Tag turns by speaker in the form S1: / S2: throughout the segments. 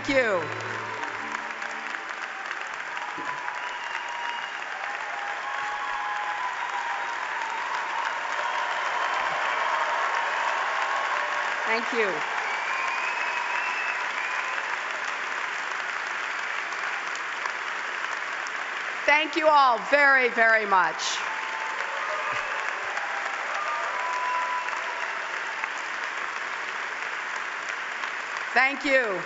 S1: Thank you. Thank you. Thank you all very, very much. Thank you.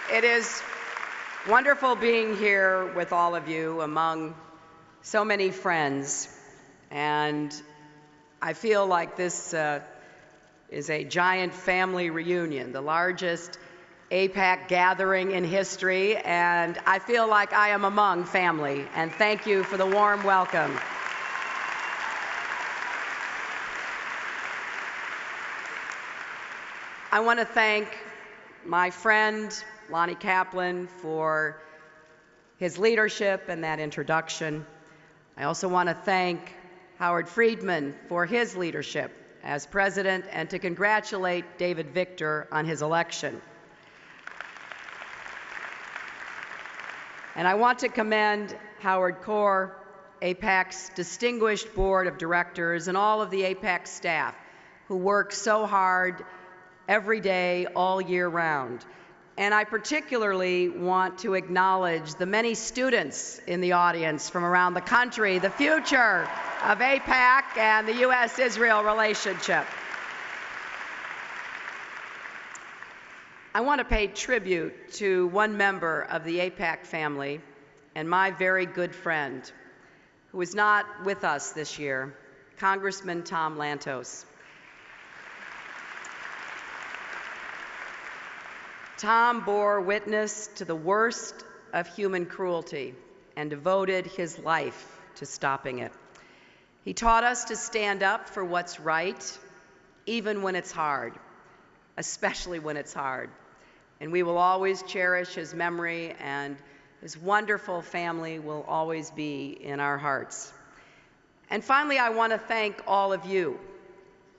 S1: It is wonderful being here with all of you among so many friends, and I feel like this is a giant family reunion, the largest AIPAC gathering in history, and I feel like I am among family, and thank you for the warm welcome. I want to thank my friend Lonnie Kaplan for his leadership and that introduction. I also want to thank Howard Friedman for his leadership as president and to congratulate David Victor on his election. And I want to commend Howard Kaur, AIPAC's distinguished board of directors, and all of the AIPAC staff who work so hard every day, all year round. And I particularly want to acknowledge the many students in the audience from around the country, the future of AIPAC and the U.S.-Israel relationship. I want to pay tribute to one member of the AIPAC family and my very good friend, who is not with us this year, Congressman Tom Lantos. Tom bore witness to the worst of human cruelty and devoted his life to stopping it. He taught us to stand up for what's right, even when it's hard, especially when it's hard. And we will always cherish his memory, and his wonderful family will always be in our hearts. And finally, I want to thank all of you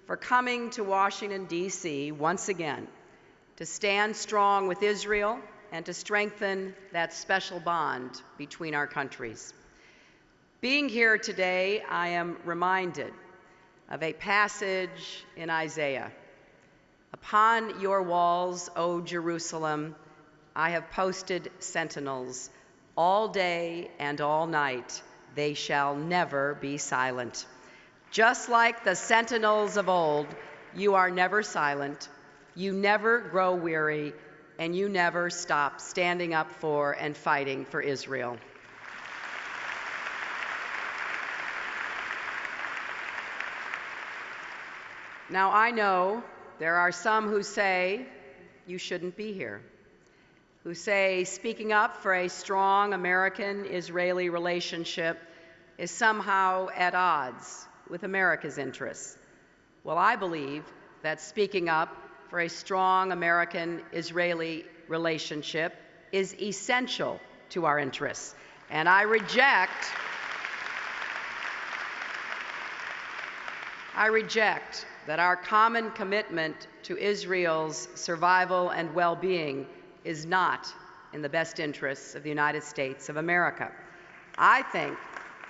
S1: for coming to Washington, D.C. once again to stand strong with Israel and to strengthen that special bond between our countries. Being here today, I am reminded of a passage in Isaiah. Upon your walls, O Jerusalem, I have posted sentinels. All day and all night, they shall never be silent. Just like the sentinels of old, you are never silent, you never grow weary, and you never stop standing up for and fighting for Israel. Now, I know there are some who say you shouldn't be here, who say speaking up for a strong American-Israeli relationship is somehow at odds with America's interests. Well, I believe that speaking up for a strong American-Israeli relationship is essential to our interests, and I reject that our common commitment to Israel's survival and well-being is not in the best interests of the United States of America. I think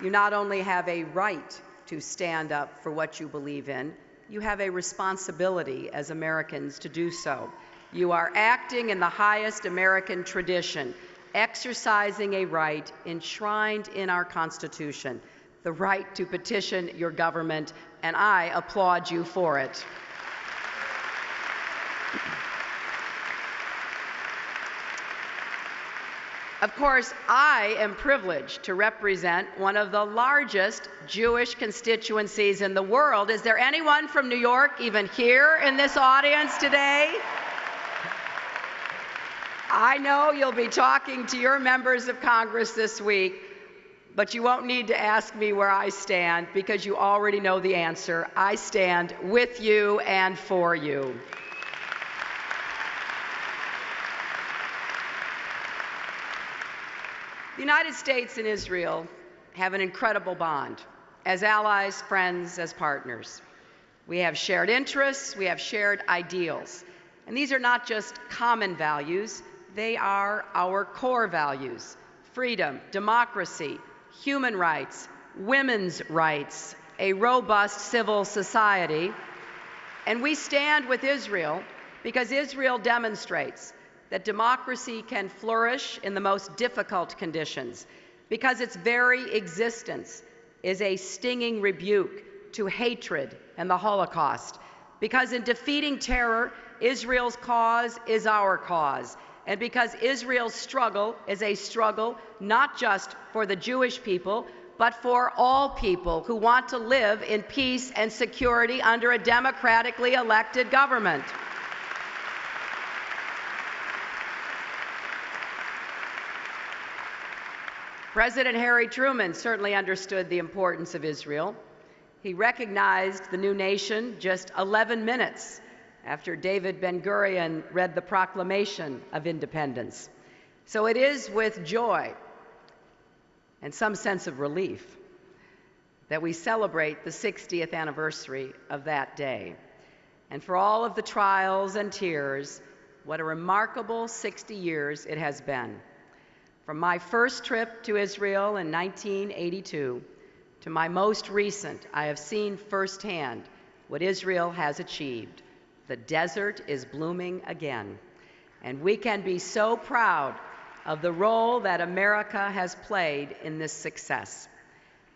S1: you not only have a right to stand up for what you believe in, you have a responsibility as Americans to do so. You are acting in the highest American tradition, exercising a right enshrined in our Constitution, the right to petition your government, and I applaud you for it. Of course, I am privileged to represent one of the largest Jewish constituencies in the world. Is there anyone from New York even here in this audience today? I know you'll be talking to your members of Congress this week, but you won't need to ask me where I stand because you already know the answer. I stand with you and for you. The United States and Israel have an incredible bond, as allies, friends, as partners. We have shared interests, we have shared ideals. And these are not just common values, they are our core values: freedom, democracy, human rights, women's rights, a robust civil society. And we stand with Israel because Israel demonstrates that democracy can flourish in the most difficult conditions, because its very existence is a stinging rebuke to hatred and the Holocaust, because in defeating terror, Israel's cause is our cause, and because Israel's struggle is a struggle not just for the Jewish people, but for all people who want to live in peace and security under a democratically elected government. President Harry Truman certainly understood the importance of Israel. He recognized the new nation just 11 minutes after David Ben-Gurion read the Proclamation of Independence. So it is with joy and some sense of relief that we celebrate the 60th anniversary of that day. And for all of the trials and tears, what a remarkable 60 years it has been. From my first trip to Israel in 1982 to my most recent, I have seen firsthand what Israel has achieved. The desert is blooming again, and we can be so proud of the role that America has played in this success.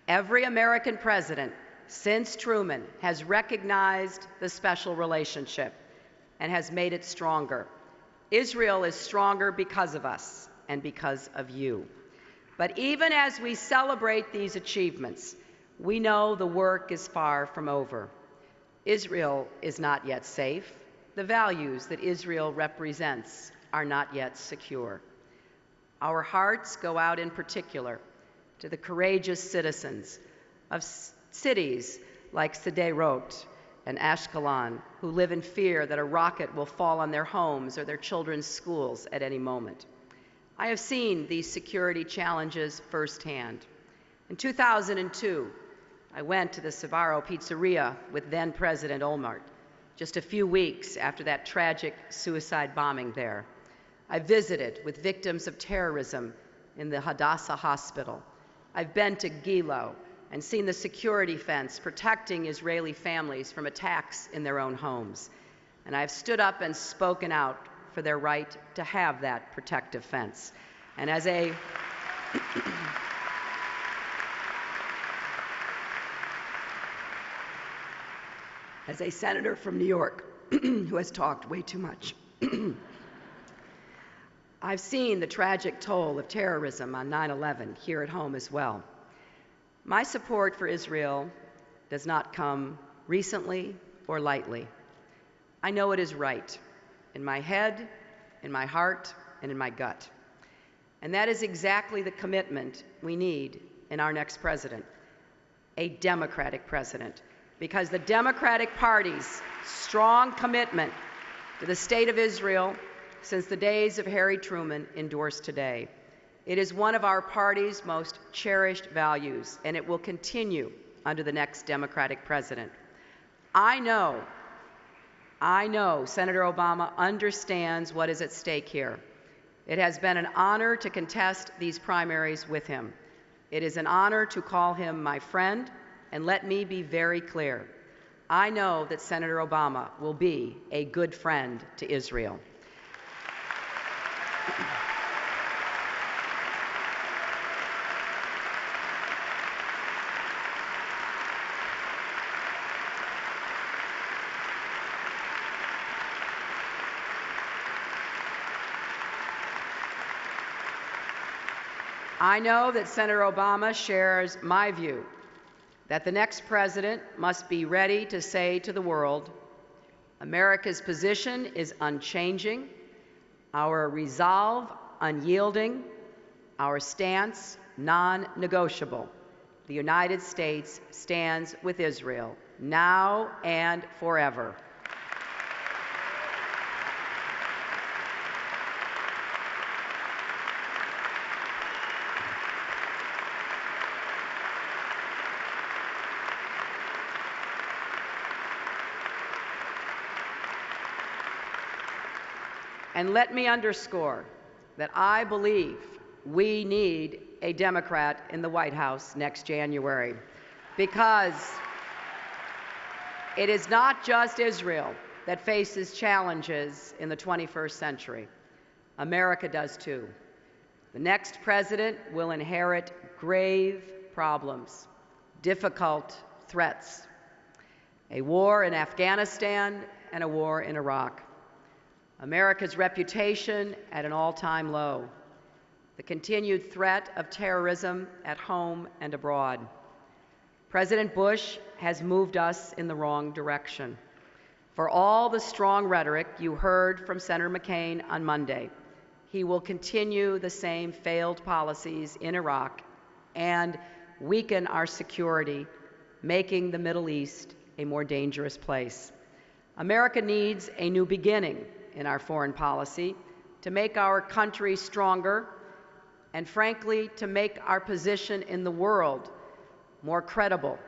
S1: Every American president since Truman has recognized the special relationship and has made it stronger. Israel is stronger because of us and because of you. But even as we celebrate these achievements, we know the work is far from over. Israel is not yet safe. The values that Israel represents are not yet secure. Our hearts go out in particular to the courageous citizens of cities like Sderot and Ashkelon who live in fear that a rocket will fall on their homes or their children's schools at any moment. I have seen these security challenges firsthand. In 2002, I went to the Sbarro Pizzeria with then-President Olmert, just a few weeks after that tragic suicide bombing there. I visited with victims of terrorism in the Hadassah Hospital. I've been to Gilo and seen the security fence protecting Israeli families from attacks in their own homes. And I've stood up and spoken out for their right to have that protective fence. And as a senator from New York who has talked way too much, I've seen the tragic toll of terrorism on 9/11 here at home as well. My support for Israel does not come recently or lightly. I know it is right in my head, in my heart, and in my gut. And that is exactly the commitment we need in our next president, a Democratic president, because the Democratic Party's strong commitment to the state of Israel since the days of Harry Truman endures today. It is one of our party's most cherished values, and it will continue under the next Democratic president. I know Senator Obama understands what is at stake here. It has been an honor to contest these primaries with him. It is an honor to call him my friend, and let me be very clear. I know that Senator Obama will be a good friend to Israel. I know that Senator Obama shares my view that the next president must be ready to say to the world, America's position is unchanging, our resolve unyielding, our stance non-negotiable. The United States stands with Israel now and forever. And let me underscore that I believe we need a Democrat in the White House next January, because it is not just Israel that faces challenges in the 21st century. America does too. The next president will inherit grave problems, difficult threats, a war in Afghanistan and a war in Iraq, America's reputation at an all-time low, the continued threat of terrorism at home and abroad. President Bush has moved us in the wrong direction. For all the strong rhetoric you heard from Senator McCain on Monday, he will continue the same failed policies in Iraq and weaken our security, making the Middle East a more dangerous place. America needs a new beginning in our foreign policy to make our country stronger and, frankly, to make our position in the world more credible,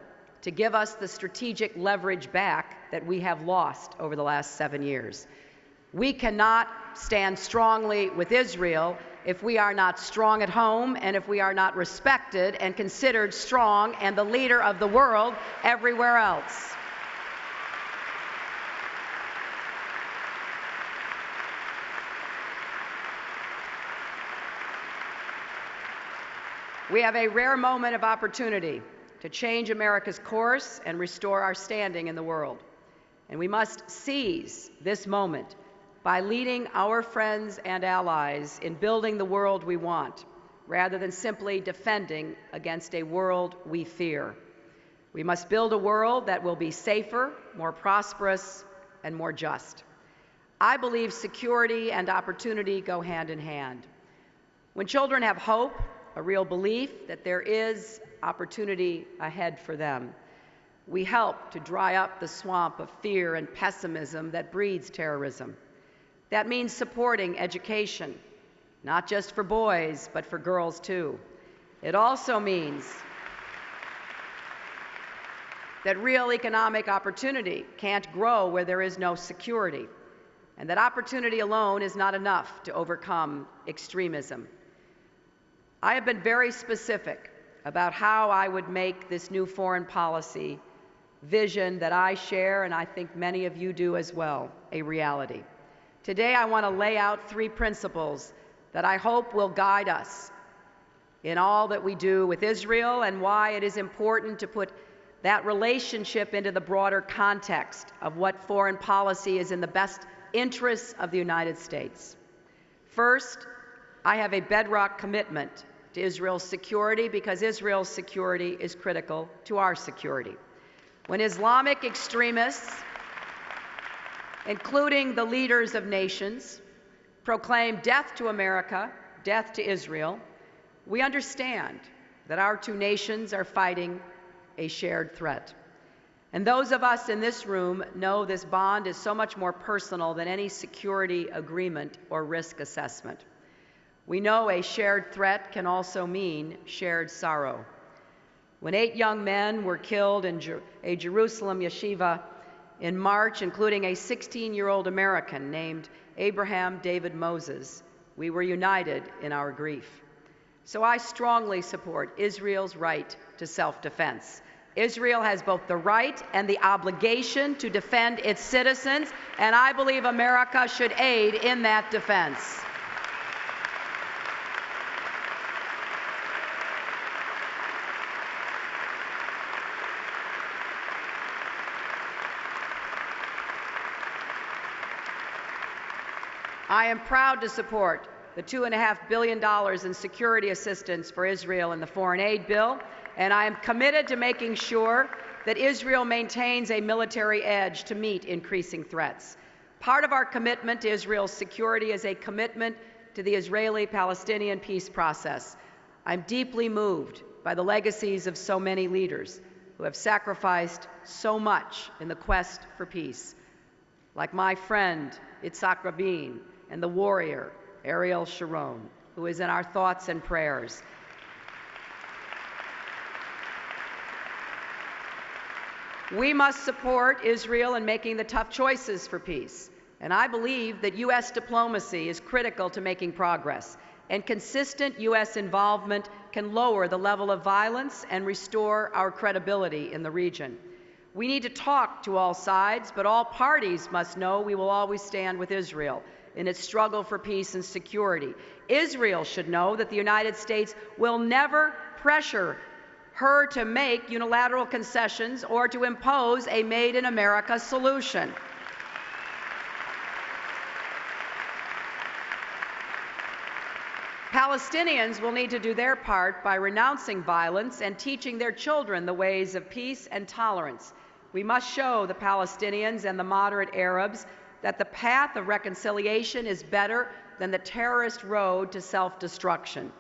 S1: to give us the strategic leverage back that we have lost over the last 7 years. We cannot stand strongly with Israel if we are not strong at home and if we are not respected and considered strong and the leader of the world everywhere else. We have a rare moment of opportunity to change America's course and restore our standing in the world. And we must seize this moment by leading our friends and allies in building the world we want, rather than simply defending against a world we fear. We must build a world that will be safer, more prosperous, and more just. I believe security and opportunity go hand in hand. When children have hope, a real belief that there is opportunity ahead for them, we help to dry up the swamp of fear and pessimism that breeds terrorism. That means supporting education, not just for boys, but for girls too. It also means that real economic opportunity can't grow where there is no security, and that opportunity alone is not enough to overcome extremism. I have been very specific about how I would make this new foreign policy vision that I share, and I think many of you do as well, a reality. Today, I want to lay out 3 principles that I hope will guide us in all that we do with Israel, and why it is important to put that relationship into the broader context of what foreign policy is in the best interests of the United States. First, I have a bedrock commitment to Israel's security, because Israel's security is critical to our security. When Islamic extremists, including the leaders of nations, proclaim death to America, death to Israel, we understand that our 2 nations are fighting a shared threat. And those of us in this room know this bond is so much more personal than any security agreement or risk assessment. We know a shared threat can also mean shared sorrow. When 8 young men were killed in a Jerusalem yeshiva in March, including a 16-year-old American named Abraham David Moses, we were united in our grief. So I strongly support Israel's right to self-defense. Israel has both the right and the obligation to defend its citizens, and I believe America should aid in that defense. I am proud to support the $2.5 billion in security assistance for Israel in the foreign aid bill, and I am committed to making sure that Israel maintains a military edge to meet increasing threats. Part of our commitment to Israel's security is a commitment to the Israeli-Palestinian peace process. I'm deeply moved by the legacies of so many leaders who have sacrificed so much in the quest for peace, like my friend Yitzhak Rabin, and the warrior, Ariel Sharon, who is in our thoughts and prayers. We must support Israel in making the tough choices for peace, And I believe that U.S. diplomacy is critical to making progress, and consistent U.S. involvement can lower the level of violence and restore our credibility in the region. We need to talk to all sides, but all parties must know we will always stand with Israel in its struggle for peace and security. Israel should know that the United States will never pressure her to make unilateral concessions or to impose a Made in America solution. Palestinians will need to do their part by renouncing violence and teaching their children the ways of peace and tolerance. We must show the Palestinians and the moderate Arabs that the path of reconciliation is better than the terrorist road to self-destruction.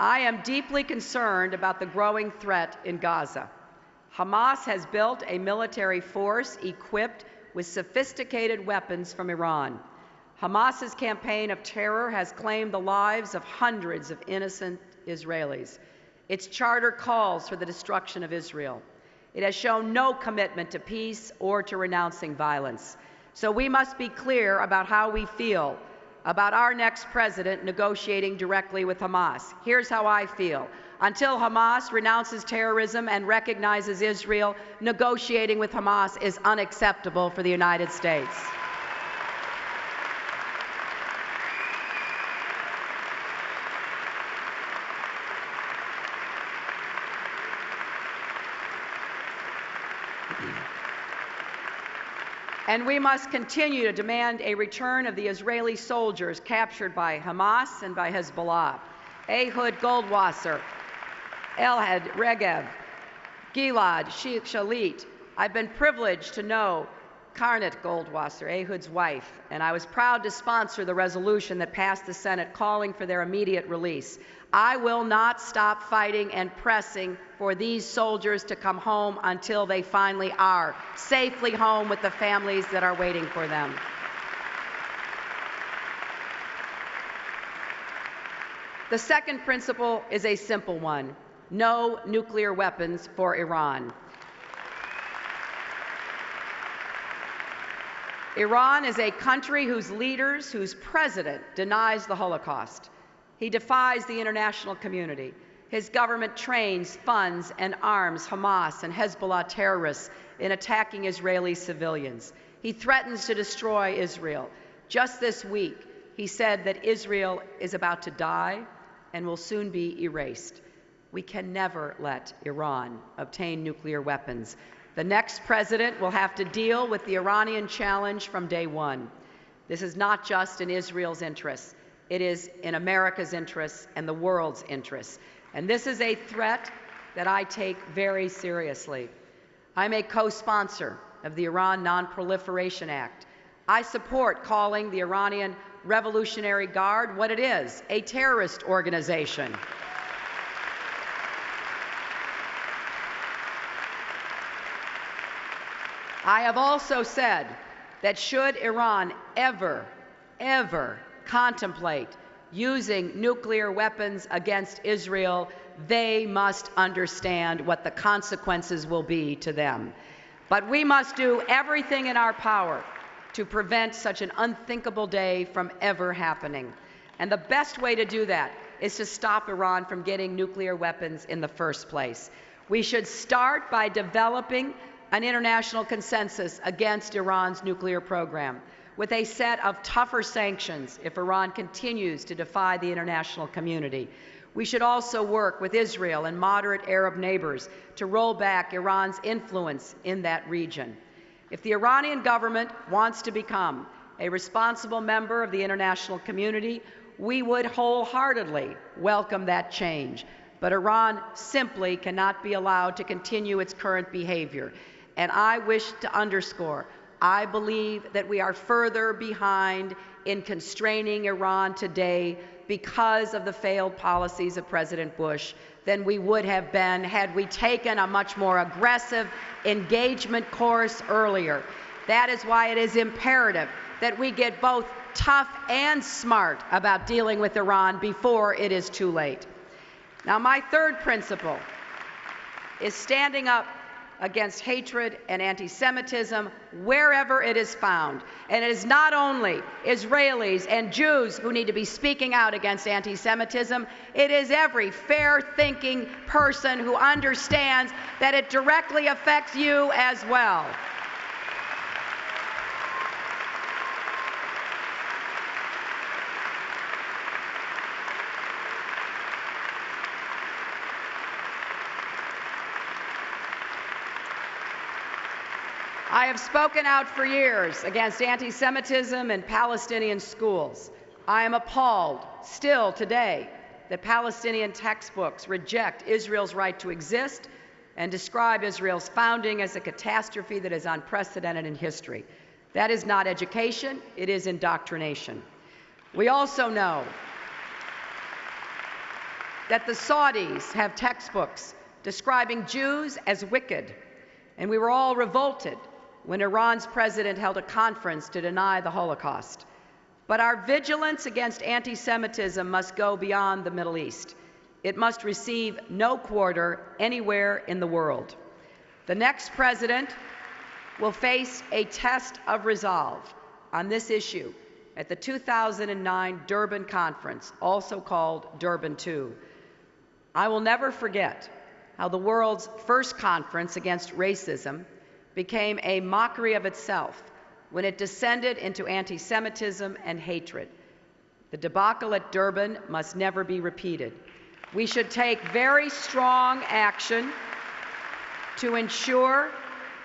S1: I am deeply concerned about the growing threat in Gaza. Hamas has built a military force equipped with sophisticated weapons from Iran. Hamas's campaign of terror has claimed the lives of hundreds of innocent Israelis. Its charter calls for the destruction of Israel. It has shown no commitment to peace or to renouncing violence. So we must be clear about how we feel about our next president negotiating directly with Hamas. Here's how I feel. Until Hamas renounces terrorism and recognizes Israel, negotiating with Hamas is unacceptable for the United States. And we must continue to demand a return of the Israeli soldiers captured by Hamas and by Hezbollah. Ehud Goldwasser, Elad Regev, Gilad Shalit. I've been privileged to know Karnit Goldwasser, Ehud's wife, and I was proud to sponsor the resolution that passed the Senate calling for their immediate release. I will not stop fighting and pressing for these soldiers to come home until they finally are safely home with the families that are waiting for them. The second principle is a simple one: no nuclear weapons for Iran. Iran is a country whose leaders, whose president denies the Holocaust. He defies the international community. His government trains, funds, and arms Hamas and Hezbollah terrorists in attacking Israeli civilians. He threatens to destroy Israel. Just this week, he said that Israel is about to die and will soon be erased. We can never let Iran obtain nuclear weapons. The next president will have to deal with the Iranian challenge from day one. This is not just in Israel's interests. It is in America's interests and the world's interests. And this is a threat that I take very seriously. I'm a co-sponsor of the Iran Non-Proliferation Act. I support calling the Iranian Revolutionary Guard what it is, a terrorist organization. I have also said that should Iran ever contemplate using nuclear weapons against Israel, they must understand what the consequences will be to them. But we must do everything in our power to prevent such an unthinkable day from ever happening. And the best way to do that is to stop Iran from getting nuclear weapons in the first place. We should start by developing an international consensus against Iran's nuclear program, with a set of tougher sanctions if Iran continues to defy the international community. We should also work with Israel and moderate Arab neighbors to roll back Iran's influence in that region. If the Iranian government wants to become a responsible member of the international community, we would wholeheartedly welcome that change. But Iran simply cannot be allowed to continue its current behavior. And I wish to underscore, I believe that we are further behind in constraining Iran today because of the failed policies of President Bush than we would have been had we taken a much more aggressive engagement course earlier. That is why it is imperative that we get both tough and smart about dealing with Iran before it is too late. Now, my third principle is standing up against hatred and anti-Semitism wherever it is found. And it is not only Israelis and Jews who need to be speaking out against anti-Semitism, it is every fair-thinking person who understands that it directly affects you as well. I have spoken out for years against anti-Semitism in Palestinian schools. I am appalled, still today, that Palestinian textbooks reject Israel's right to exist and describe Israel's founding as a catastrophe that is unprecedented in history. That is not education, it is indoctrination. We also know that the Saudis have textbooks describing Jews as wicked, and we were all revolted when Iran's president held a conference to deny the Holocaust. But our vigilance against anti-Semitism must go beyond the Middle East. It must receive no quarter anywhere in the world. The next president will face a test of resolve on this issue at the 2009 Durban Conference, also called Durban II. I will never forget how the world's first conference against racism became a mockery of itself when it descended into anti-Semitism and hatred. The debacle at Durban must never be repeated. We should take very strong action to ensure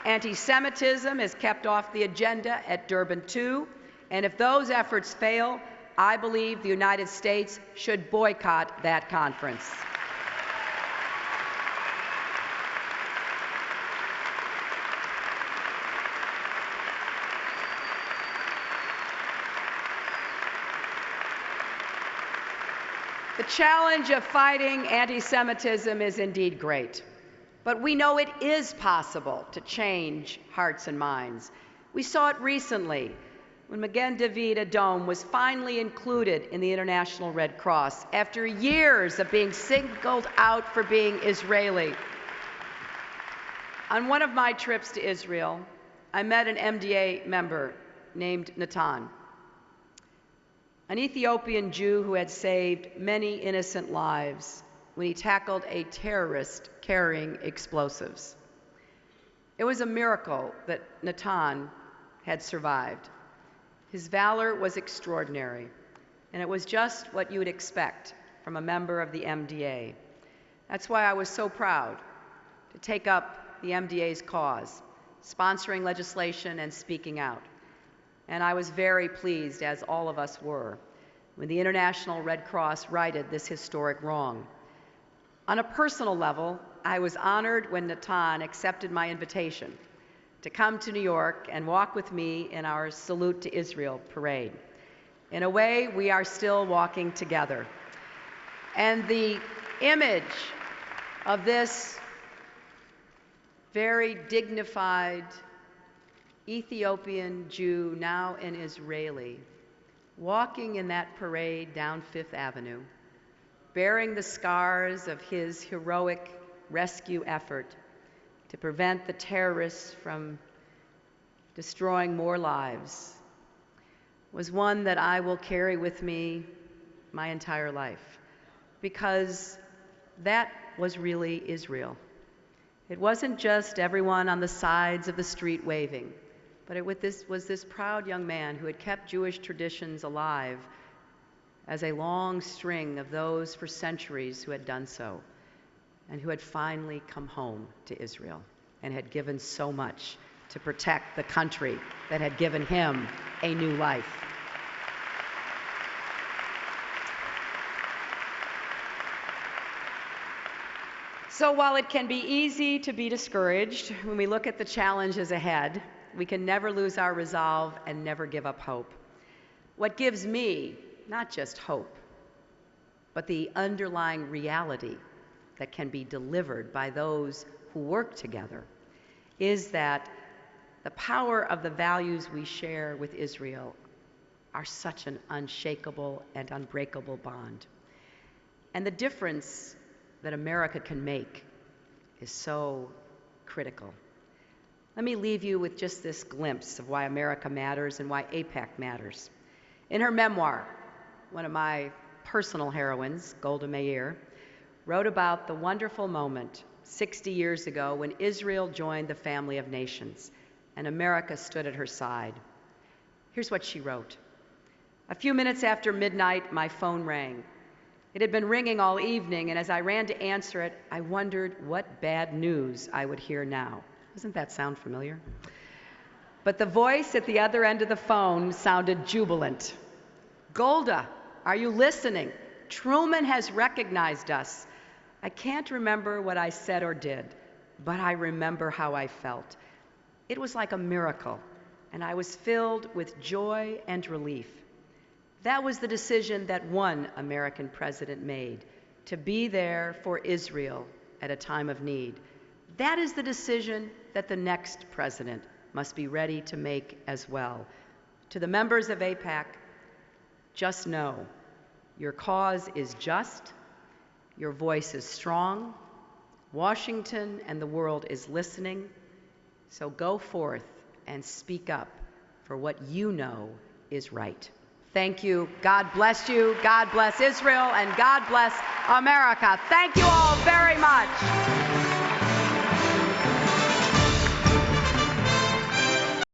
S1: anti-Semitism is kept off the agenda at Durban II, and if those efforts fail, I believe the United States should boycott that conference. The challenge of fighting anti-Semitism is indeed great, but we know it is possible to change hearts and minds. We saw it recently when Magen David Adom was finally included in the International Red Cross after years of being singled out for being Israeli. On one of my trips to Israel, I met an MDA member named Natan, an Ethiopian Jew who had saved many innocent lives when he tackled a terrorist carrying explosives. It was a miracle that Natan had survived. His valor was extraordinary, and it was just what you would expect from a member of the MDA. That's why I was so proud to take up the MDA's cause, sponsoring legislation and speaking out. And I was very pleased, as all of us were, when the International Red Cross righted this historic wrong. On a personal level, I was honored when Natan accepted my invitation to come to New York and walk with me in our Salute to Israel parade. In a way, we are still walking together. And the image of this very dignified Ethiopian Jew, now an Israeli, walking in that parade down Fifth Avenue, bearing the scars of his heroic rescue effort to prevent the terrorists from destroying more lives, was one that I will carry with me my entire life, because that was really Israel. It wasn't just everyone on the sides of the street waving, but it was this proud young man who had kept Jewish traditions alive as a long string of those for centuries who had done so, and who had finally come home to Israel and had given so much to protect the country that had given him a new life. So while it can be easy to be discouraged when we look at the challenges ahead, we can never lose our resolve and never give up hope. What gives me not just hope, but the underlying reality that can be delivered by those who work together, is that the power of the values we share with Israel are such an unshakable and unbreakable bond. And the difference that America can make is so critical. let me leave you with just this glimpse of why America matters and why AIPAC matters. In her memoir, one of my personal heroines, Golda Meir, wrote about the wonderful moment 60 years ago when Israel joined the family of nations and America stood at her side. Here's what she wrote. A few minutes after midnight, my phone rang. It had been ringing all evening, and as I ran to answer it, I wondered what bad news I would hear now. Doesn't that sound familiar? But the voice at the other end of the phone sounded jubilant. Golda, are you listening? Truman has recognized us. I can't remember what I said or did, but I remember how I felt. It was like a miracle, and I was filled with joy and relief. That was the decision that one American president made, to be there for Israel at a time of need. That is the decision that the next president must be ready to make as well. To the members of AIPAC, just know your cause is just, your voice is strong, Washington and the world is listening, so go forth and speak up for what you know is right. Thank you. God bless you. God bless Israel, and God bless America. Thank you all very much.